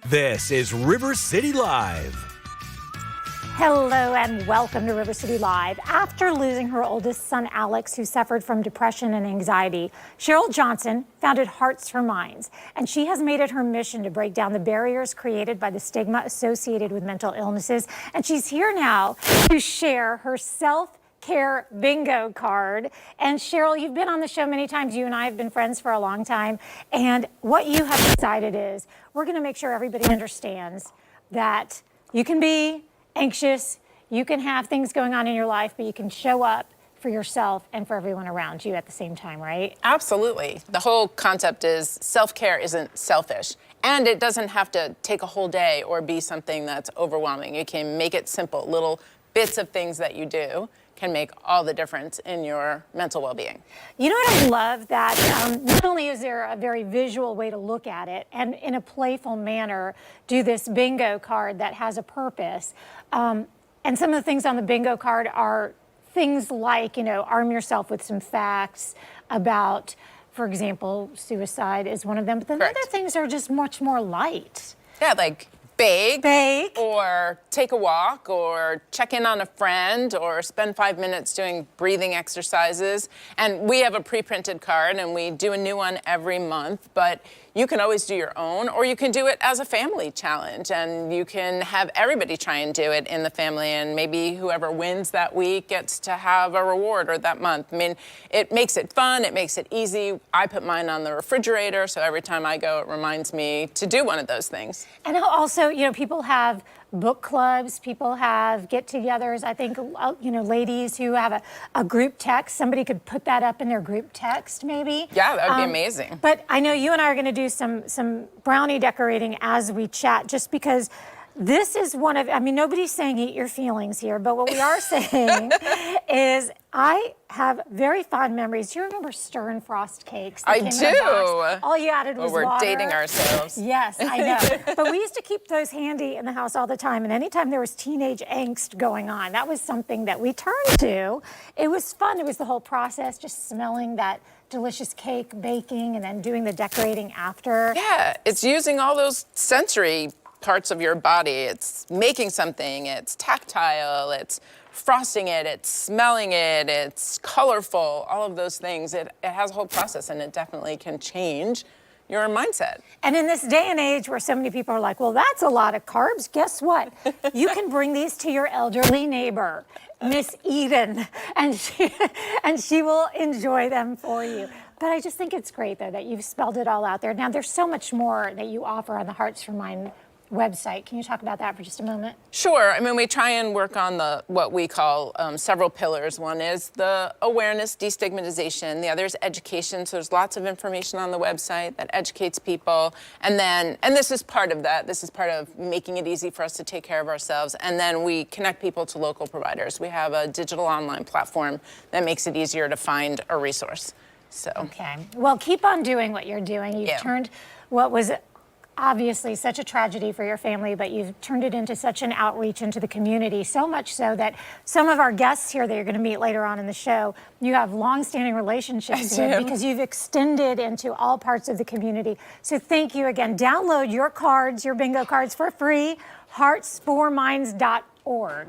This is River City Live. Hello and welcome to River City Live. After losing her oldest son, Alex, who suffered from depression and anxiety, Cheryl Johnson founded Hearts for Minds, and she has made it her mission to break down the barriers created by the stigma associated with mental illnesses. And she's here now to share her self-care bingo card. And Cheryl, you've been on the show many times. You and I have been friends for a long time. And what you have decided is we're going to make sure everybody understands that you can be anxious, you can have things going on in your life, but you can show up for yourself and for everyone around you at the same time, right? Absolutely. The whole concept is self-care isn't selfish, and it doesn't have to take a whole day or be something that's overwhelming. You can make it simple. Little bits of things that you do can make all the difference in your mental well-being. You know what I love? That not only is there a very visual way to look at it and in a playful manner do this bingo card that has a purpose. And some of the things on the bingo card are things like, arm yourself with some facts about, for example, suicide is one of them. But then Correct. other things are just much more light. Yeah, like bake, or or take a walk, or check in on a friend, or spend 5 minutes doing breathing exercises. And we have a pre-printed card, and we do a new one every month, but you can always do your own, or you can do it as a family challenge, and you can have everybody try and do it in the family, and maybe whoever wins that week gets to have a reward or that month. I mean, it makes it fun, it makes it easy. I put mine on the refrigerator, so every time I go, it reminds me to do one of those things. And also, people have book clubs, people have get-togethers. I think, ladies who have a group text, somebody could put that up in their group text, maybe. Yeah, that would be amazing. But I know you and I are going to do some brownie decorating as we chat, just because this is one of, nobody's saying eat your feelings here, but what we are saying is I have very fond memories. Do you remember Stir and Frost cakes? I do. All you added was we're water. Dating ourselves. Yes, I know. But we used to keep those handy in the house all the time, and anytime there was teenage angst going on, that was something that we turned to. It was fun. It was the whole process, just smelling that delicious cake, baking, and then doing the decorating after. Yeah, it's using all those sensory parts of your body. It's making something, it's tactile, it's frosting it, it's smelling it, it's colorful, all of those things. It has a whole process, and it definitely can change your mindset. And in this day and age where so many people are like, well, that's a lot of carbs, guess what? You can bring these to your elderly neighbor, Miss Eden, and she will enjoy them for you. But I just think it's great, though, that you've spelled it all out there. Now, there's so much more that you offer on the Hearts for Mind website. Can you talk about that for just a moment? Sure. We try and work on what we call several pillars. One is the awareness, destigmatization. The other is education. So there's lots of information on the website that educates people. And this is part of that. This is part of making it easy for us to take care of ourselves. And then we connect people to local providers. We have a digital online platform that makes it easier to find a resource. So. Okay. Well, keep on doing what you're doing. You've turned what was obviously such a tragedy for your family, but you've turned it into such an outreach into the community, so much so that some of our guests here that you're going to meet later on in the show, you have long-standing relationships with because you've extended into all parts of the community. So thank you again. Download your cards, your bingo cards for free, heartsforminds.org. .org.